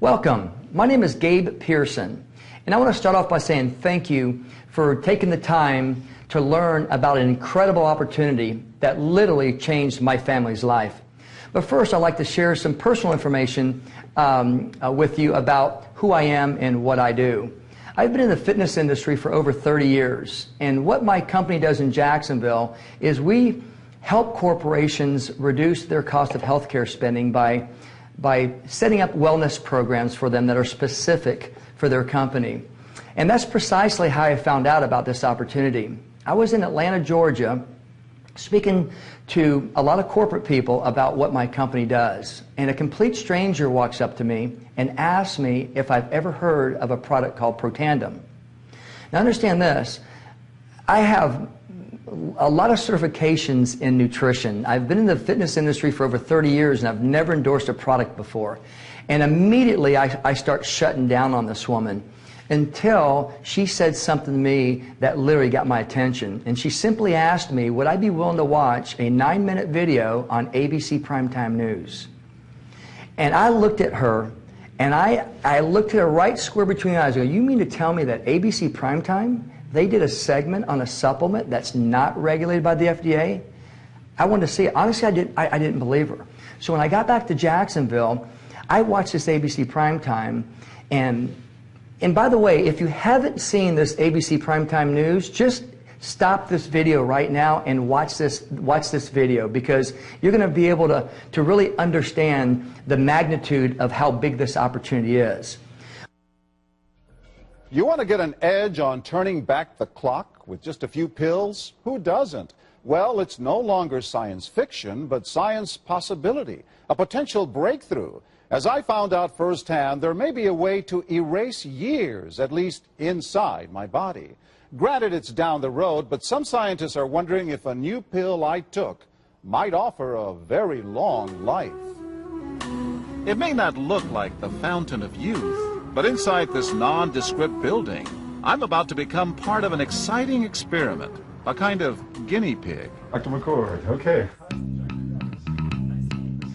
Welcome. My name is GabePearson, and I want to start off by saying thank you for taking the time to learn about an incredible opportunity that literally changed my family's life. But first, I'd like to share some personal information with you about who I am and what I do. I've been in the fitness industry for over 30 years, and what my company does in Jacksonville is we help corporations reduce their cost of healthcare spending by setting up wellness programs for them that are specific for their company. And that's precisely how I found out about this opportunity. I was in Atlanta, Georgia, speaking to a lot of corporate people about what my company does. And a complete stranger walks up to me and asks me if I've ever heard of a product called Protandim. Now understand this, I have a lot of certifications in nutrition. I've been in the fitness industry for over 30 years and I've never endorsed a product before. And immediately I start shutting down on this woman until she said something to me that literally got my attention. And she simply asked me, would I be willing to watch a 9-minute video on ABC Primetime News? And I looked at her, and I looked at her right square between the eyes. I go, you mean to tell me that ABC Primetime, they did a segment on a supplement that's not regulated by the FDA? I wanted to see it. Honestly, I didn't believe her. So when I got back to Jacksonville, I watched this ABC Primetime, and by the way, if you haven't seen this ABC Primetime News, just stop this video right now and watch this video, because you're going to be able to really understand the magnitude of how big this opportunity is. You want to get an edge on turning back the clock with just a few pills? Who doesn't? Well, it's no longer science fiction, but science possibility, a potential breakthrough. As I found out firsthand, there may be a way to erase years, at least inside my body. Granted, it's down the road, but some scientists are wondering if a new pill I took might offer a very long life. It may not look like the fountain of youth, but inside this nondescript building, I'm about to become part of an exciting experiment, a kind of guinea pig. Dr. McCord, okay.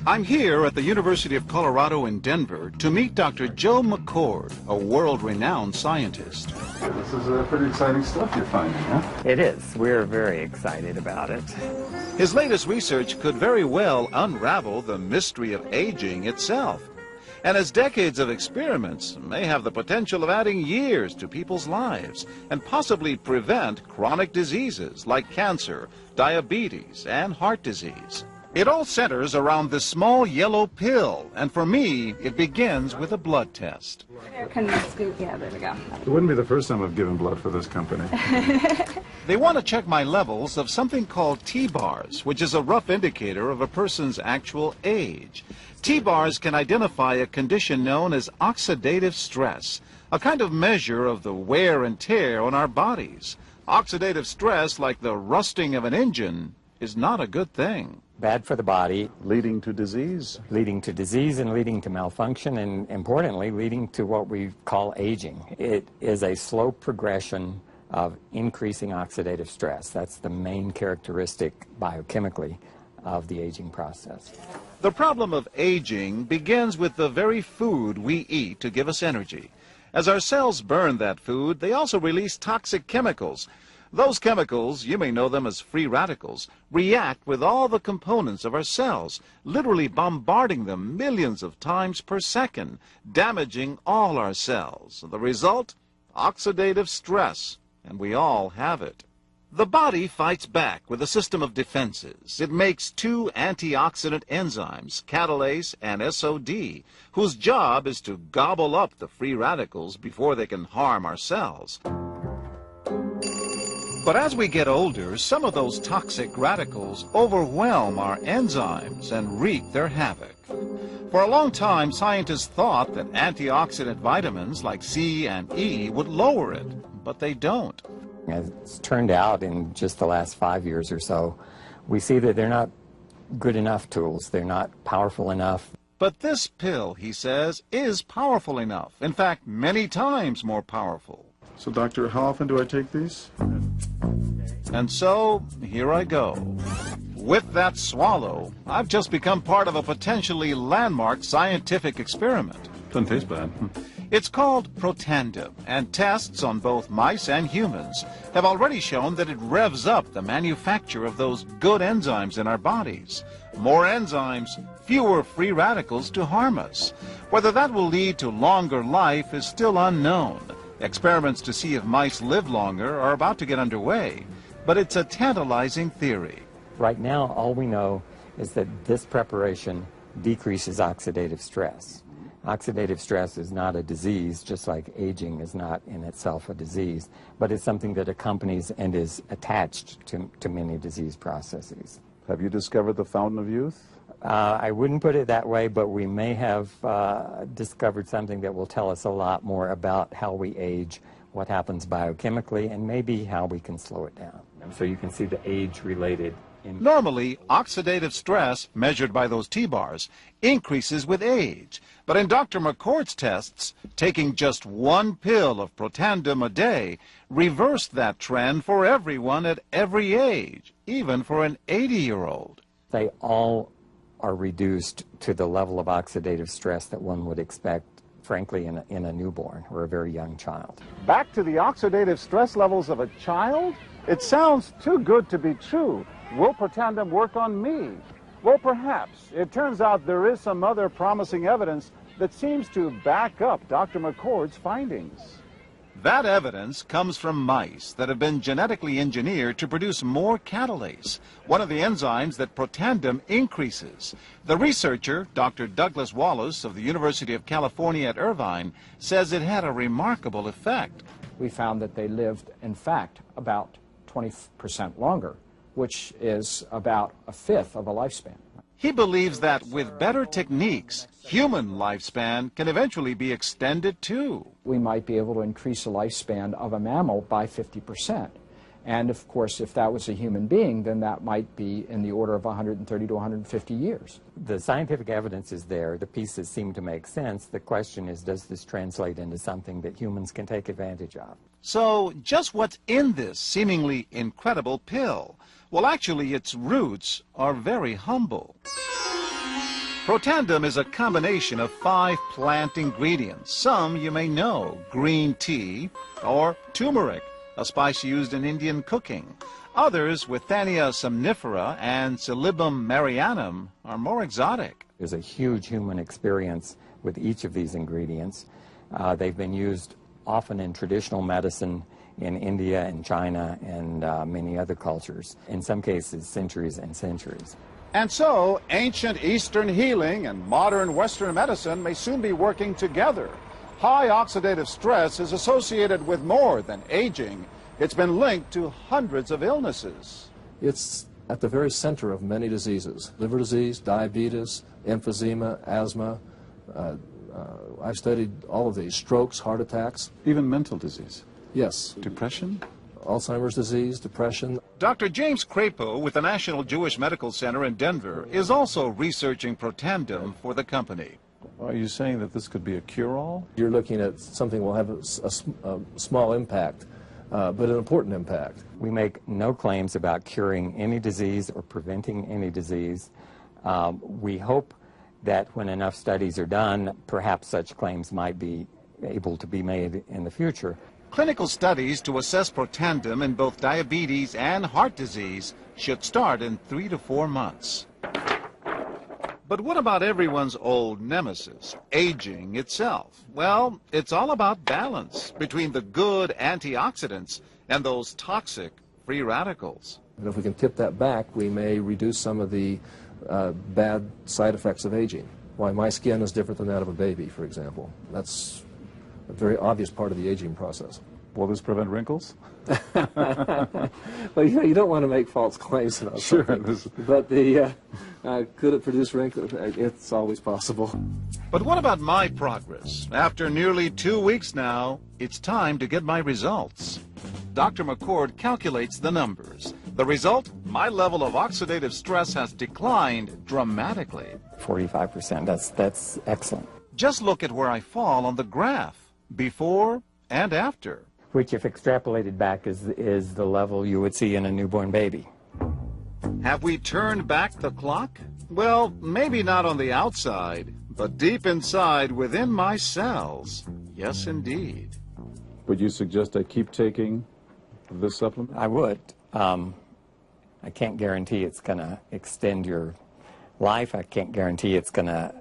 I'm here at the University of Colorado in Denver to meet Dr. Joe McCord, a world-renowned scientist. This is pretty exciting stuff you're finding, huh? It is. We're very excited about it. His latest research could very well unravel the mystery of aging itself. And his decades of experiments may have the potential of adding years to people's lives and possibly prevent chronic diseases like cancer, diabetes, and heart disease. It all centers around this small yellow pill, and for me, it begins with a blood test. Can you scoop? Yeah, there we go. It wouldn't be the first time I've given blood for this company. They want to check my levels of something called T-bars, which is a rough indicator of a person's actual age. T-bars can identify a condition known as oxidative stress, a kind of measure of the wear and tear on our bodies. Oxidative stress, like the rusting of an engine, is not a good thing. Bad for the body. Leading to disease? Leading to disease and leading to malfunction, and importantly, leading to what we call aging. It is a slow progression of increasing oxidative stress. That's the main characteristic biochemically of the aging process. The problem of aging begins with the very food we eat to give us energy. As our cells burn that food, they also release toxic chemicals. Those chemicals, you may know them as free radicals, react with all the components of our cells, literally bombarding them millions of times per second, damaging all our cells. The result? Oxidative stress, and we all have it. The body fights back with a system of defenses. It makes two antioxidant enzymes, catalase and SOD, whose job is to gobble up the free radicals before they can harm our cells. But as we get older, some of those toxic radicals overwhelm our enzymes and wreak their havoc. For a long time, scientists thought that antioxidant vitamins like C and E would lower it, but they don't. As it's turned out in just the last 5 years or so, we see that they're not good enough tools. They're not powerful enough. But this pill, he says, is powerful enough. In fact, many times more powerful. So, doctor, how often do I take these? And so, here I go. With that swallow, I've just become part of a potentially landmark scientific experiment. Doesn't taste bad. It's called Protandim, and tests on both mice and humans have already shown that it revs up the manufacture of those good enzymes in our bodies. More enzymes, fewer free radicals to harm us. Whether that will lead to longer life is still unknown. Experiments to see if mice live longer are about to get underway, but it's a tantalizing theory. Right now, all we know is that this preparation decreases oxidative stress. Oxidative stress is not a disease, just like aging is not in itself a disease, but it's something that accompanies and is attached to many disease processes. Have you discovered the fountain of youth? I wouldn't put it that way, but we may have discovered something that will tell us a lot more about how we age, what happens biochemically, and maybe how we can slow it down. So you can see the age-related. Normally, oxidative stress, measured by those T-bars, increases with age. But in Dr. McCord's tests, taking just one pill of Protandim a day reversed that trend for everyone at every age, even for an 80-year-old. They all are reduced to the level of oxidative stress that one would expect, frankly, in a newborn or a very young child. Back to the oxidative stress levels of a child? It sounds too good to be true. Will Protandim work on me? Well, perhaps. It turns out there is some other promising evidence that seems to back up Dr. McCord's findings. That evidence comes from mice that have been genetically engineered to produce more catalase, one of the enzymes that Protandim increases. The researcher, Dr. Douglas Wallace of the University of California at Irvine, says it had a remarkable effect. We found that they lived, in fact, about 20% longer, which is about a fifth of a lifespan. He believes that with better techniques, human lifespan can eventually be extended too. We might be able to increase the lifespan of a mammal by 50%. And of course, if that was a human being, then that might be in the order of 130 to 150 years. The scientific evidence is there. The pieces seem to make sense. The question is, does this translate into something that humans can take advantage of? So, just what's in this seemingly incredible pill? Well, actually, its roots are very humble. Protandim is a combination of 5 plant ingredients. Some you may know: green tea or turmeric, a spice used in Indian cooking. Others, Withania somnifera and Silybum marianum, are more exotic. There's a huge human experience with each of these ingredients. They've been used often in traditional medicine in India and China and many other cultures, in some cases centuries and centuries. And so, ancient Eastern healing and modern Western medicine may soon be working together. High oxidative stress is associated with more than aging. It's been linked to hundreds of illnesses. It's at the very center of many diseases: liver disease, diabetes, emphysema, asthma. I've studied all of these: strokes, heart attacks. Even mental disease. Yes. Depression? Alzheimer's disease, depression. Dr. James Crapo with the National Jewish Medical Center in Denver is also researching Protandim for the company. Are you saying that this could be a cure-all? You're looking at something will have a small impact, but an important impact. We make no claims about curing any disease or preventing any disease. We hope that when enough studies are done, perhaps such claims might be able to be made in the future. Clinical studies to assess Protandim in both diabetes and heart disease should start in 3 to 4 months. But what about everyone's old nemesis, aging itself? Well, it's all about balance between the good antioxidants and those toxic free radicals. And if we can tip that back, we may reduce some of the bad side effects of aging. Why my skin is different than that of a baby, for example. That's a very obvious part of the aging process. Will this prevent wrinkles? Well, you don't want to make false claims about something. But could it produce wrinkles? It's always possible. But what about my progress? After nearly 2 weeks now, it's time to get my results. Dr. McCord calculates the numbers. The result? My level of oxidative stress has declined dramatically. 45%, that's excellent. Just look at where I fall on the graph, before and after. Which, if extrapolated back, is the level you would see in a newborn baby. Have we turned back the clock? Well, maybe not on the outside, But deep inside, within my cells, yes, indeed. Would you suggest I keep taking this supplement? I would. I can't guarantee it's going to extend your life. I can't guarantee it's going to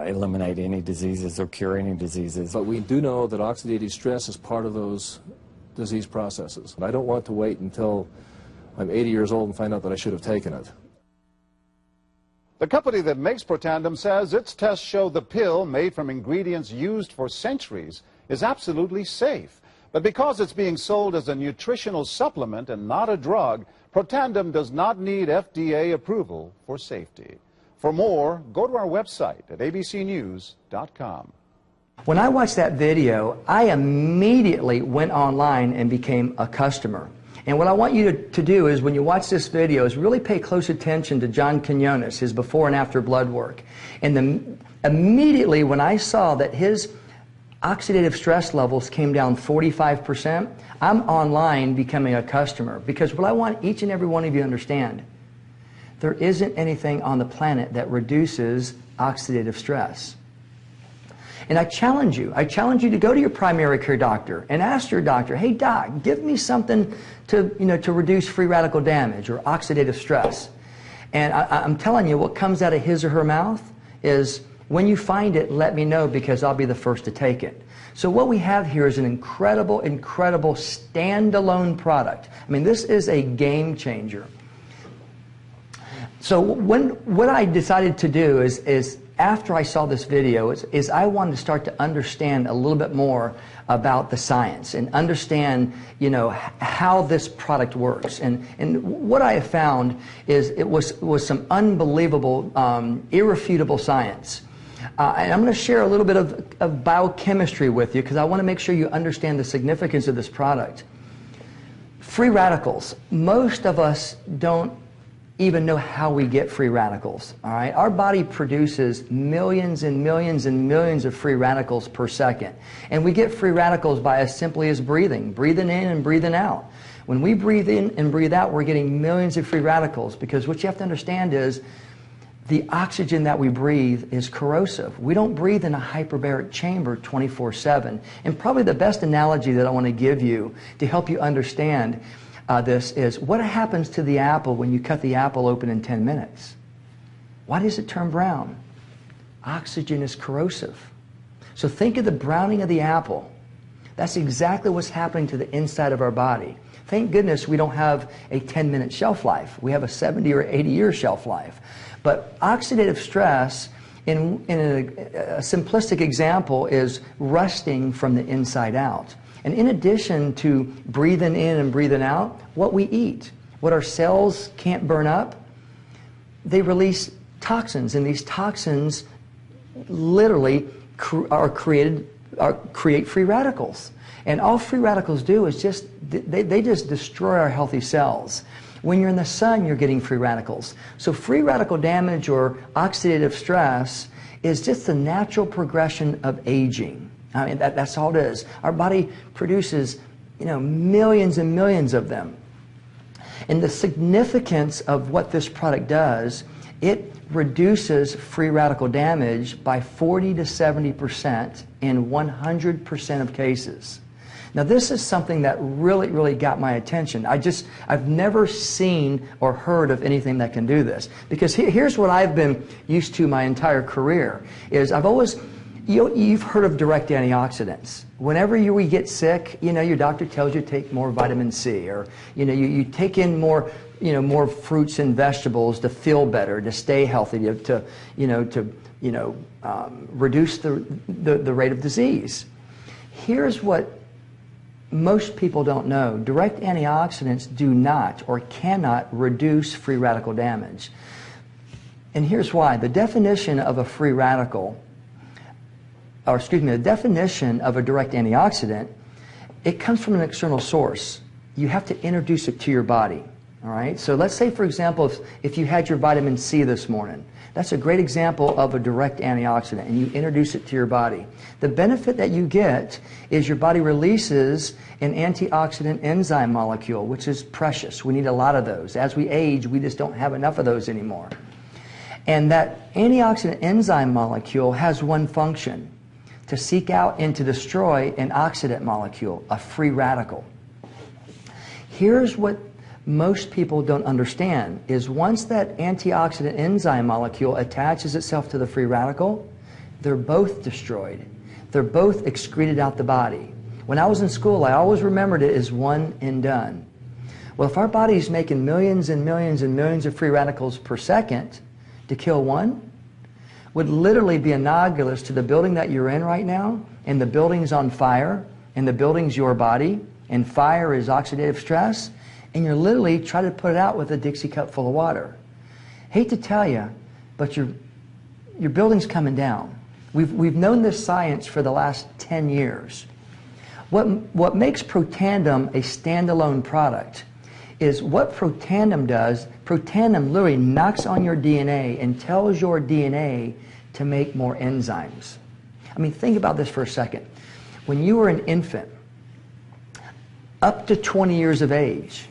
eliminate any diseases or cure any diseases. But we do know that oxidative stress is part of those disease processes. I don't want to wait until I'm 80 years old and find out that I should have taken it. The company that makes Protandim says its tests show the pill, made from ingredients used for centuries, is absolutely safe. But because it's being sold as a nutritional supplement and not a drug, Protandim does not need FDA approval for safety. For more, go to our website at abcnews.com. When I watched that video, I immediately went online and became a customer. And what I want you to do is, when you watch this video, is really pay close attention to John Quinones, his before and after blood work. And immediately when I saw that his oxidative stress levels came down 45%, I'm online becoming a customer. Because what I want each and every one of you to understand, there isn't anything on the planet that reduces oxidative stress. And I challenge you to go to your primary care doctor and ask your doctor, hey doc, give me something to reduce free radical damage or oxidative stress. And I'm telling you, what comes out of his or her mouth is, when you find it, let me know, because I'll be the first to take it. So what we have here is an incredible, incredible standalone product. I mean, this is a game changer. So what I decided to do is after I saw this video, is I wanted to start to understand a little bit more about the science and understand, how this product works. And what I have found is it was some unbelievable, irrefutable science. And I'm going to share a little bit of biochemistry with you, because I want to make sure you understand the significance of this product. Free radicals. Most of us don't even know how we get free radicals. All right, our body produces millions and millions and millions of free radicals per second, and we get free radicals by as simply as breathing in and breathing out. When we breathe in and breathe out, we're getting millions of free radicals, because what you have to understand is the oxygen that we breathe is corrosive. We don't breathe in a hyperbaric chamber 24/7. And probably the best analogy that I want to give you to help you understand this is, what happens to the apple when you cut the apple open in 10 minutes? Why does it turn brown? Oxygen is corrosive. So think of the browning of the apple. That's exactly what's happening to the inside of our body. Thank goodness we don't have a 10-minute shelf life. We have a 70 or 80-year shelf life. But oxidative stress, in a simplistic example, is rusting from the inside out. And in addition to breathing in and breathing out, what we eat, what our cells can't burn up, they release toxins, and these toxins literally create free radicals. And all free radicals do is they just destroy our healthy cells. When you're in the sun, you're getting free radicals. So free radical damage or oxidative stress is just the natural progression of aging. I mean, that's all it is. Our body produces, millions and millions of them. And the significance of what this product does, it reduces free radical damage by 40 to 70% in 100% of cases. Now, this is something that really, really got my attention. I've never seen or heard of anything that can do this. Because here's what I've been used to my entire career, is I've always... You've heard of direct antioxidants. Whenever we get sick, your doctor tells you to take more vitamin C, or you take in more fruits and vegetables to feel better, to stay healthy, to reduce the rate of disease. Here's what most people don't know: direct antioxidants do not or cannot reduce free radical damage. And here's why. The definition of a free radical, the definition of a direct antioxidant, it comes from an external source. You have to introduce it to your body. All right? So let's say, for example, if you had your vitamin C this morning, that's a great example of a direct antioxidant, and you introduce it to your body. The benefit that you get is your body releases an antioxidant enzyme molecule, which is precious. We need a lot of those. As we age, we just don't have enough of those anymore. And that antioxidant enzyme molecule has one function: to seek out and to destroy an oxidant molecule, a free radical. Here's what most people don't understand, is once that antioxidant enzyme molecule attaches itself to the free radical, they're both destroyed. They're both excreted out the body. When I was in school, I always remembered it as one and done. Well, if our body's making millions and millions and millions of free radicals per second, to kill one would literally be analogous to the building that you're in right now, and the building's on fire, and the building's your body, and fire is oxidative stress, and you're literally trying to put it out with a Dixie cup full of water. Hate to tell you, but your building's coming down. We've known this science for the last 10 years. What makes Protandim a standalone product is what Protandim does. Protandim literally knocks on your DNA and tells your DNA to make more enzymes. I mean, think about this for a second. When you were an infant, up to 20 years of age,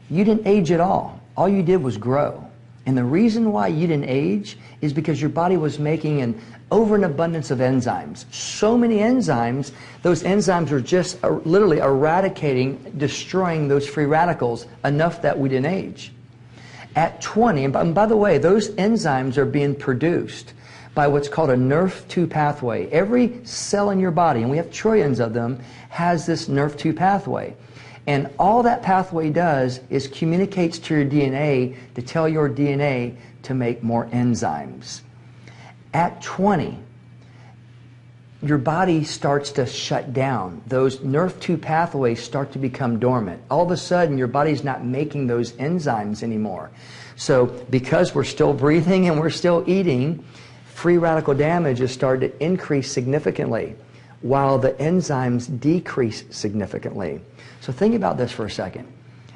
you didn't age at all. All you did was grow. And the reason why you didn't age is because your body was making an overabundance of enzymes. So many enzymes, those enzymes are just literally eradicating, destroying those free radicals enough that we didn't age. At 20, and by the way, those enzymes are being produced by what's called a NRF2 pathway. Every cell in your body, and we have trillions of them, has this NRF2 pathway. And all that pathway does is communicates to your DNA to tell your DNA to make more enzymes. At 20, your body starts to shut down. Those NRF2 pathways start to become dormant. All of a sudden, your body's not making those enzymes anymore. So because we're still breathing and we're still eating, free radical damage has started to increase significantly, while the enzymes decrease significantly. So think about this for a second.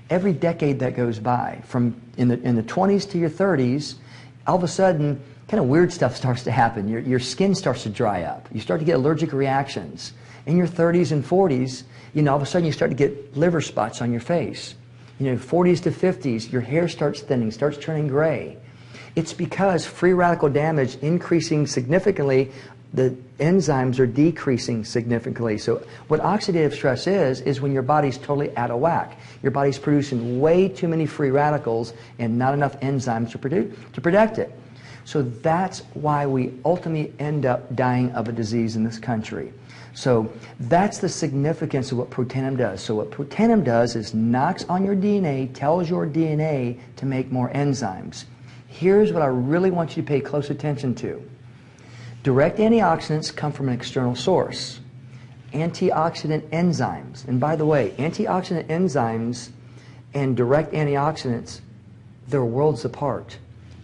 Every decade that goes by, from in the 20s to your 30s, all of a sudden, kind of weird stuff starts to happen. Your skin starts to dry up. You start to get allergic reactions. In your 30s and 40s, all of a sudden you start to get liver spots on your face. 40s to 50s, your hair starts thinning, starts turning gray. It's because free radical damage increasing significantly, the enzymes are decreasing significantly. So what oxidative stress is when your body's totally out of whack. Your body's producing way too many free radicals and not enough enzymes to protect it. So that's why we ultimately end up dying of a disease in this country. So that's the significance of what Protandim does. So what Protandim does is knocks on your DNA, tells your DNA to make more enzymes. Here's what I really want you to pay close attention to. Direct antioxidants come from an external source. Antioxidant enzymes, and by the way, antioxidant enzymes and direct antioxidants, they're worlds apart.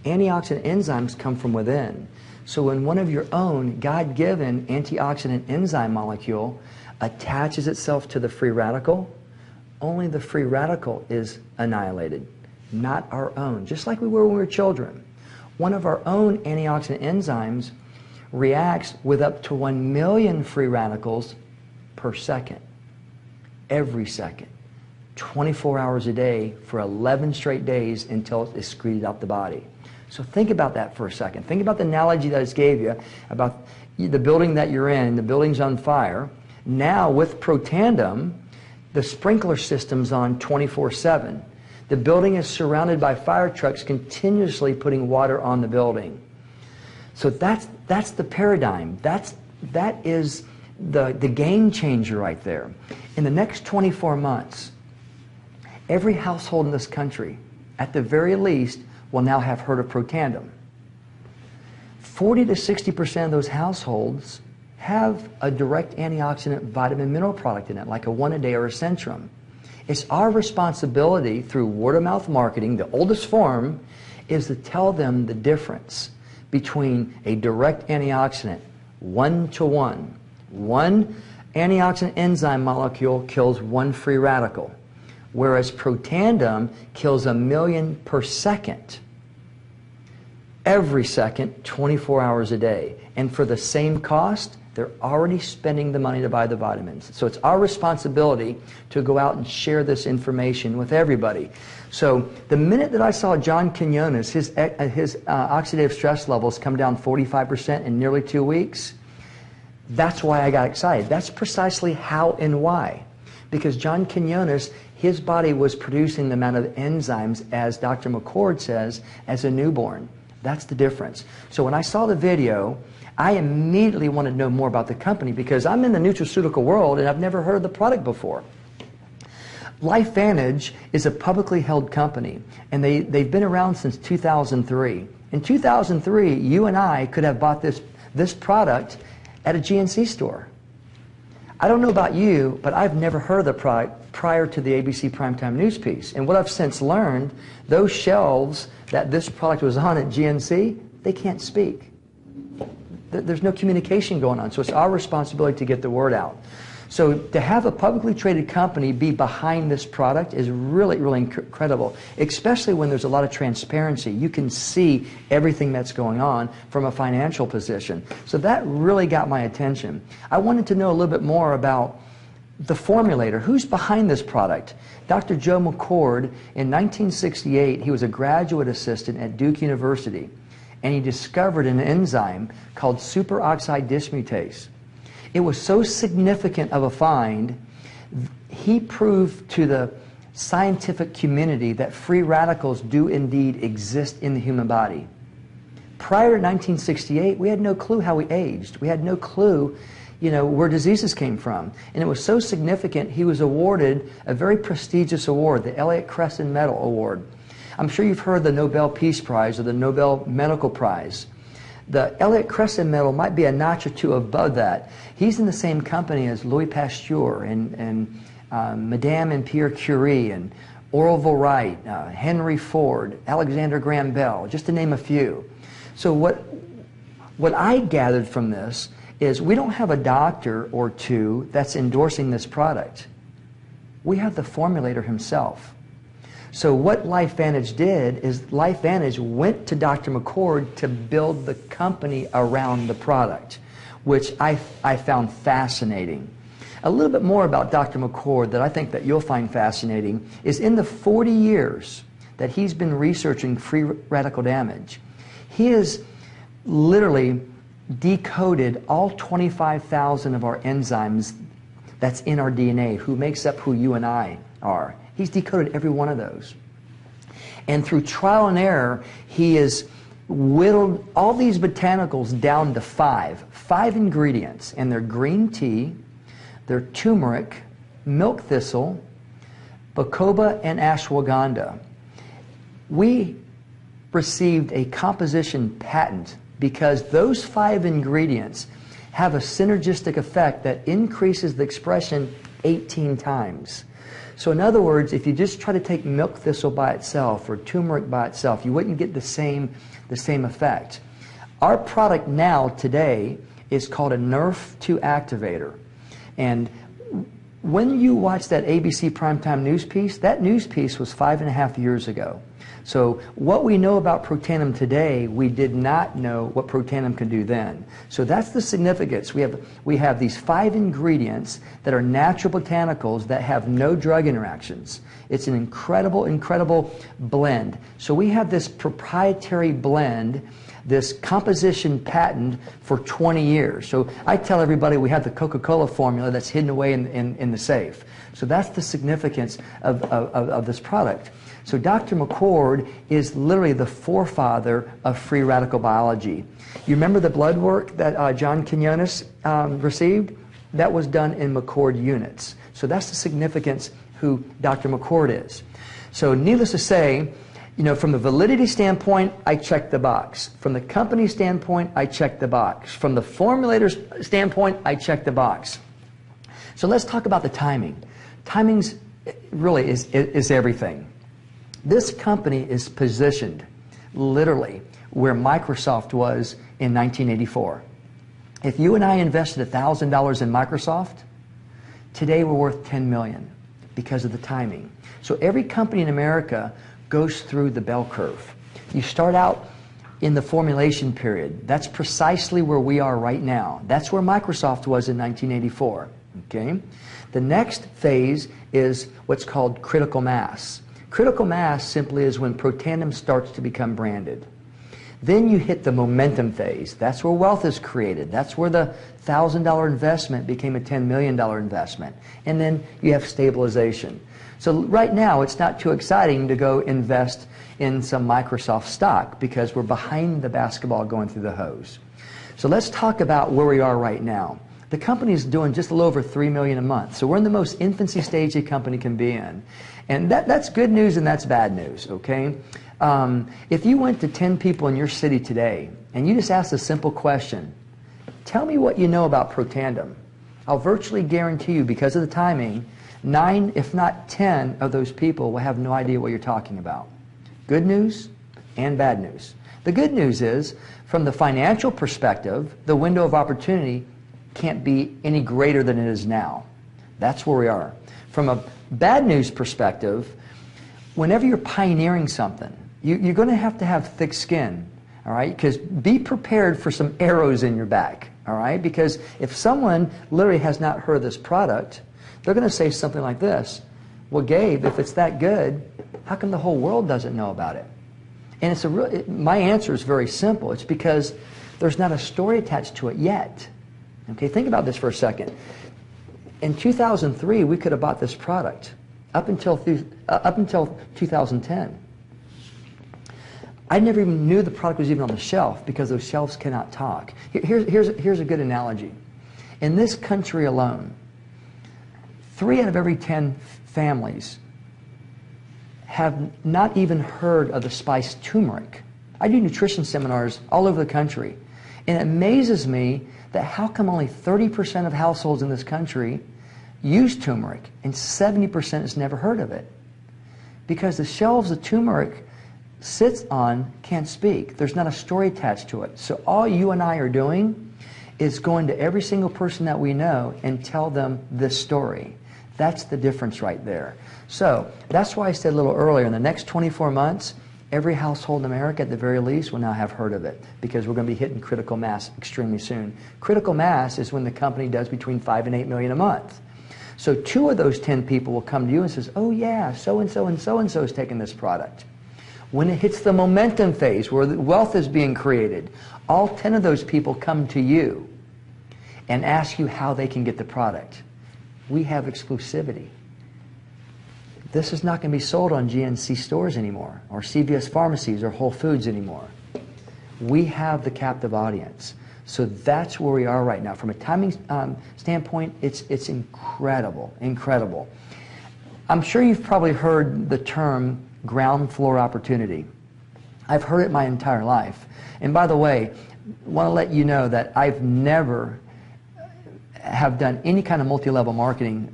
Antioxidant enzymes come from within. So when one of your own God-given antioxidant enzyme molecule attaches itself to the free radical, only the free radical is annihilated, not our own, just like we were when we were children. One of our own antioxidant enzymes reacts with up to 1 million free radicals per second, every second, 24 hours a day for 11 straight days until it's excreted out the body. So think about that for a second. Think about the analogy that I just gave you about the building that you're in, the building's on fire. Now with Protandim, the sprinkler system's on 24/7. The building is surrounded by fire trucks continuously putting water on the building. So that's the paradigm. That is the game changer right there. In the next 24 months, every household in this country, at the very least, will now have heard of Protandim. 40 to 60% of those households have a direct antioxidant vitamin mineral product in it, like a One-A-Day or a Centrum. It's our responsibility through word-of-mouth marketing, the oldest form, is to tell them the difference between a direct antioxidant, 1-to-1. One antioxidant enzyme molecule kills 1 free radical, whereas Protandim kills 1 million per second. every second, 24 hours a day. And for the same cost, they're already spending the money to buy the vitamins. So it's our responsibility to go out and share this information with everybody. So the minute that I saw John Quinones, his oxidative stress levels come down 45% in nearly 2 weeks, that's why I got excited. That's precisely how and why. Because John Quinones, his body was producing the amount of enzymes, as Dr. McCord says, as a newborn. That's the difference. So when I saw the video, I immediately wanted to know more about the company because I'm in the nutraceutical world and I've never heard of the product before. LifeVantage is a publicly held company, and they've been around since 2003. In 2003, you and I could have bought this product at a GNC store. I don't know about you, but I've never heard of the product prior to the ABC Primetime News piece. And what I've since learned, those shelves that this product was on at GNC, they can't speak. There's no communication going on, so it's our responsibility to get the word out. So to have a publicly traded company be behind this product is really, really incredible, especially when there's a lot of transparency. You can see everything that's going on from a financial position. So that really got my attention. I wanted to know a little bit more about the formulator. Who's behind this product? Dr. Joe McCord, in 1968, he was a graduate assistant at Duke University, and he discovered an enzyme called superoxide dismutase. It was so significant of a find, he proved to the scientific community that free radicals do indeed exist in the human body. Prior to 1968, we had no clue how we aged. We had no clue, where diseases came from. And it was so significant, he was awarded a very prestigious award, the Elliott Cresson Medal Award. I'm sure you've heard the Nobel Peace Prize or the Nobel Medical Prize. The Elliott Cresson Medal might be a notch or two above that. He's in the same company as Louis Pasteur and Madame and Pierre Curie and Orville Wright, Henry Ford, Alexander Graham Bell, just to name a few. So what I gathered from this is we don't have a doctor or two that's endorsing this product. We have the formulator himself. So what LifeVantage did is LifeVantage went to Dr. McCord to build the company around the product, which I found fascinating. A little bit more about Dr. McCord that I think that you'll find fascinating is in the 40 years that he's been researching free radical damage, he has literally decoded all 25,000 of our enzymes that's in our DNA, who makes up who you and I are. He's decoded every one of those. And through trial and error, he has whittled all these botanicals down to five ingredients. And they're green tea, they're turmeric, milk thistle, bacopa, and ashwagandha. We received a composition patent because those 5 ingredients have a synergistic effect that increases the expression 18 times. So in other words, if you just try to take milk thistle by itself or turmeric by itself, you wouldn't get the same effect. Our product now, today, is called a NRF2 activator. And when you watch that ABC Primetime News piece, that news piece was 5.5 years ago. So what we know about Protandim today, we did not know what Protandim could do then. So that's the significance. We have these 5 ingredients that are natural botanicals that have no drug interactions. It's an incredible, incredible blend. So we have this proprietary blend, this composition patent for 20 years. So I tell everybody we have the Coca-Cola formula that's hidden away in the safe. So that's the significance of this product. So Dr. McCord is literally the forefather of free radical biology. You remember the blood work that John Quinones received? That was done in McCord units. So that's the significance who Dr. McCord is. So needless to say, from the validity standpoint, I checked the box. From the company standpoint, I checked the box. From the formulator's standpoint, I checked the box. So let's talk about the timing. Timing's really is everything. This company is positioned literally where Microsoft was in 1984. If you and I invested $1,000 in Microsoft, today we're worth $10 million because of the timing. So every company in America goes through the bell curve. You start out in the formulation period. That's precisely where we are right now. That's where Microsoft was in 1984. Okay? The next phase is what's called critical mass. Critical mass simply is when Protandim starts to become branded. Then you hit the momentum phase. That's where wealth is created. That's where the $1,000 investment became a $10 million investment. And then you have stabilization. So right now, it's not too exciting to go invest in some Microsoft stock because we're behind the basketball going through the hose. So let's talk about where we are right now. The company is doing just a little over $3 million a month. So we're in the most infancy stage a company can be in. And that's good news and that's bad news, okay? If you went to 10 people in your city today and you just asked a simple question, tell me what you know about Protandim, I'll virtually guarantee you, because of the timing, 9, if not 10 of those people will have no idea what you're talking about. Good news and bad news. The good news is, from the financial perspective, the window of opportunity can't be any greater than it is now. That's where we are. From a bad news perspective, whenever you're pioneering something, you're going to have thick skin, all right? Because be prepared for some arrows in your back, all right? Because if someone literally has not heard of this product, they're going to say something like this: well, Gabe, if it's that good, how come the whole world doesn't know about it? And it's my answer is very simple. It's because there's not a story attached to it yet. Okay, think about this for a second. In 2003, we could have bought this product up until 2010. I never even knew the product was even on the shelf because those shelves cannot talk. Here's a good analogy. In this country alone, 3 out of every 10 families have not even heard of the spice turmeric. I do nutrition seminars all over the country, and it amazes me that how come only 30% of households in this country use turmeric and 70% has never heard of it? Because the shelves the turmeric sits on can't speak. There's not a story attached to it. So all you and I are doing is going to every single person that we know and tell them this story. That's the difference right there. So that's why I said a little earlier, in the next 24 months, every household in America at the very least will now have heard of it, because we're going to be hitting critical mass extremely soon. Critical mass is when the company does between 5 and 8 million a month. So 2 of those 10 people will come to you and says, oh yeah, so-and-so and so-and-so is taking this product. When it hits the momentum phase where the wealth is being created, all 10 of those people come to you and ask you how they can get the product. We have exclusivity. This is not going to be sold on GNC stores anymore, or CVS pharmacies, or Whole Foods anymore. We have the captive audience. So that's where we are right now. From a timing standpoint, it's incredible, incredible. I'm sure you've probably heard the term ground floor opportunity. I've heard it my entire life. And by the way, I want to let you know that I've never have done any kind of multi-level marketing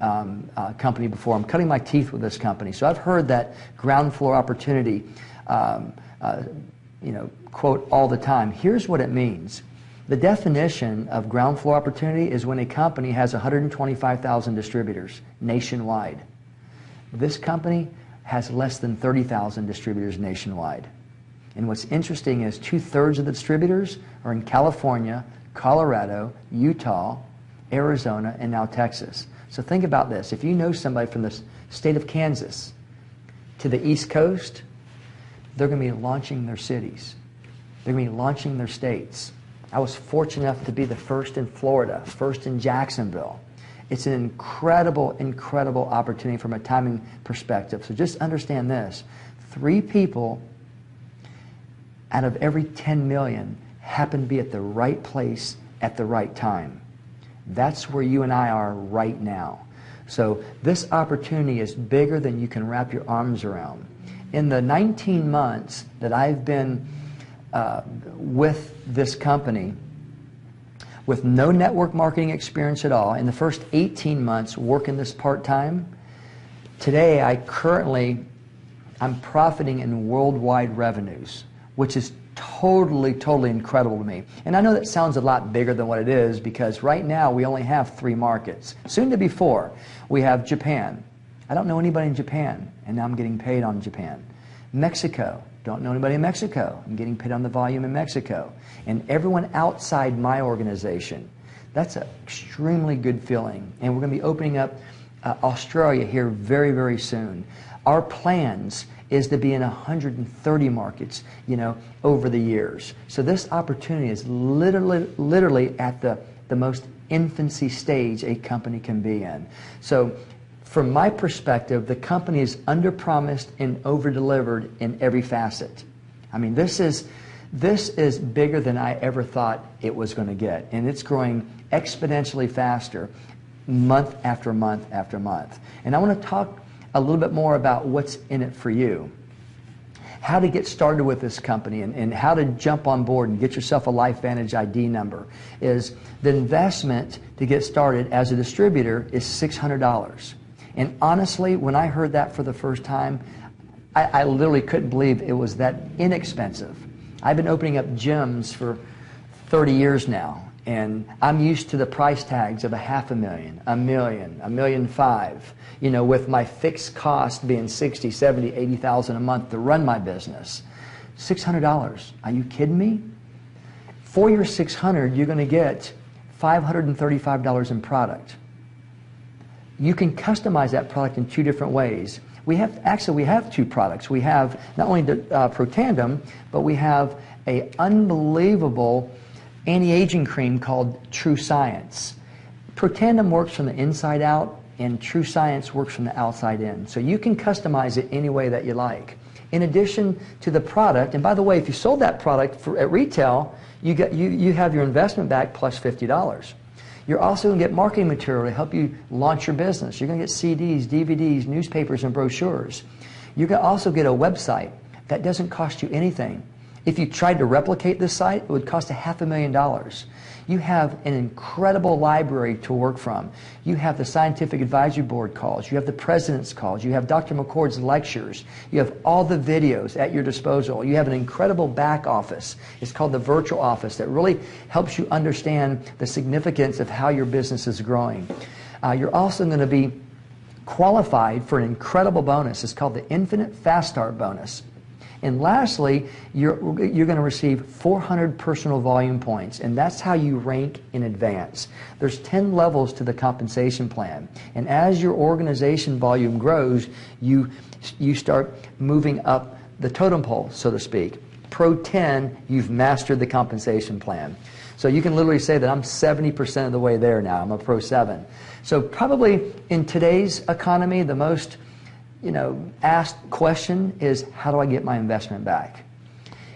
company before. I'm cutting my teeth with this company. So I've heard that ground floor opportunity, quote all the time. Here's what it means. The definition of ground floor opportunity is when a company has 125,000 distributors nationwide. This company has less than 30,000 distributors nationwide. And what's interesting is 2/3 of the distributors are in California, Colorado, Utah, Arizona, and now Texas. So think about this. If you know somebody from the state of Kansas to the East Coast, they're going to be launching their cities. They're going to be launching their states. I was fortunate enough to be the first in Florida, first in Jacksonville. It's an incredible, incredible opportunity from a timing perspective. So just understand this. 3 people out of every 10 million happen to be at the right place at the right time. That's where you and I are right now. So this opportunity is bigger than you can wrap your arms around. In the 19 months that I've been with this company, with no network marketing experience at all, in the first 18 months working this part-time, today I'm profiting in worldwide revenues, which is totally, totally incredible to me. And I know that sounds a lot bigger than what it is, because right now we only have 3 markets, soon to be 4. We have Japan. I don't know anybody in Japan, and now I'm getting paid on Japan. Mexico. Don't know anybody in Mexico. I'm getting paid on the volume in Mexico. And everyone outside my organization. That's an extremely good feeling. And we're going to be opening up Australia here very, very soon. Our plans is to be in 130 markets, over the years. So this opportunity is literally at the most infancy stage a company can be in. So from my perspective, the company is under-promised and over-delivered in every facet. I mean, this is bigger than I ever thought it was going to get. And it's growing exponentially faster month after month after month. And I want to talk a little bit more about what's in it for you. How to get started with this company and how to jump on board and get yourself a LifeVantage ID number is the investment to get started as a distributor is $600. And honestly, when I heard that for the first time, I literally couldn't believe it was that inexpensive. I've been opening up gyms for 30 years now. And I'm used to the price tags of $500,000, $1 million, $1.5 million, with my fixed cost being $60,000, $70,000, $80,000 a month to run my business. $600. Are you kidding me? For your $600, you're going to get $535 in product. You can customize that product in two different ways. We have two products. We have not only the Protandem, but we have an unbelievable anti-aging cream called True Science. Protandem works from the inside out, and True Science works from the outside in. So you can customize it any way that you like. In addition to the product, and by the way, if you sold that product at retail, you have your investment back plus $50. You're also going to get marketing material to help you launch your business. You're going to get CDs, DVDs, newspapers, and brochures. You're going to also get a website that doesn't cost you anything. If you tried to replicate this site, it would cost $500,000. You have an incredible library to work from. You have the Scientific Advisory Board calls. You have the President's calls. You have Dr. McCord's lectures. You have all the videos at your disposal. You have an incredible back office. It's called the virtual office that really helps you understand the significance of how your business is growing. You're also going to be qualified for an incredible bonus. It's called the Infinite Fast Start Bonus. And lastly, you're going to receive 400 personal volume points, and that's how you rank in advance. There's 10 levels to the compensation plan, and as your organization volume grows, you start moving up the totem pole, so to speak. Pro 10, you've mastered the compensation plan. So you can literally say that I'm 70% of the way there now. I'm a Pro 7. So probably in today's economy, the most asked question is, how do I get my investment back?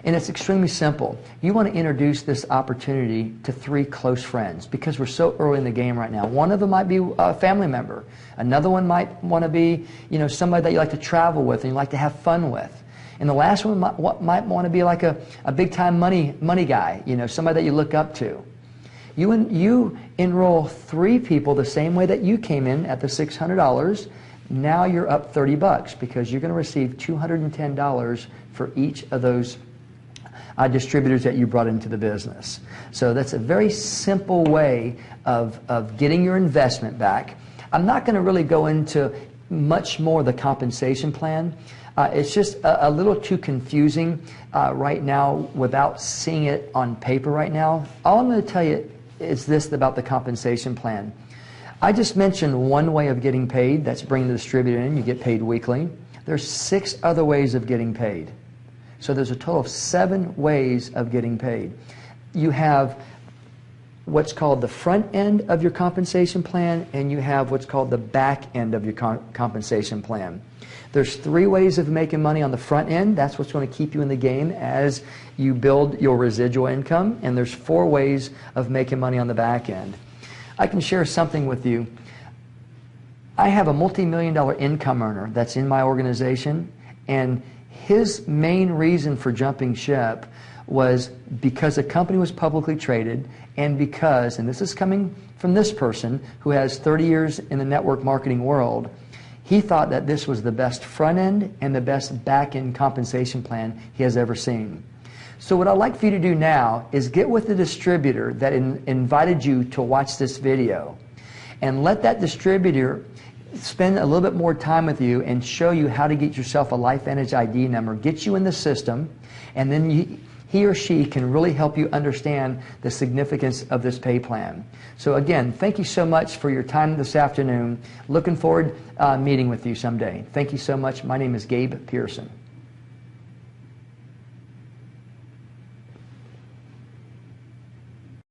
And it's extremely simple. You want to introduce this opportunity to 3 close friends because we're so early in the game right now. One of them might be a family member. Another one might want to be, somebody that you like to travel with and you like to have fun with. And the last one might want to be like a big-time money guy, somebody that you look up to. You enroll 3 people the same way that you came in at the $600. Now you're up $30 because you're going to receive $210 for each of those distributors that you brought into the business. So that's a very simple way of getting your investment back. I'm not going to really go into much more the compensation plan. It's just a little too confusing right now without seeing it on paper right now. All I'm going to tell you is this about the compensation plan. I just mentioned one way of getting paid. That's bringing the distributor in. You get paid weekly. There's 6 other ways of getting paid. So there's a total of 7 ways of getting paid. You have what's called the front end of your compensation plan, and you have what's called the back end of your compensation plan. There's 3 ways of making money on the front end. That's what's going to keep you in the game as you build your residual income. And there's 4 ways of making money on the back end. I can share something with you. I have a multi-million-dollar income earner that's in my organization, and his main reason for jumping ship was because the company was publicly traded and because, and this is coming from this person who has 30 years in the network marketing world, he thought that this was the best front end and the best back end compensation plan he has ever seen. So what I'd like for you to do now is get with the distributor that invited you to watch this video and let that distributor spend a little bit more time with you and show you how to get yourself a LifeVantage ID number, get you in the system, and then he or she can really help you understand the significance of this pay plan. So again, thank you so much for your time this afternoon. Looking forward meeting with you someday. Thank you so much. My name is Gabe Pearson.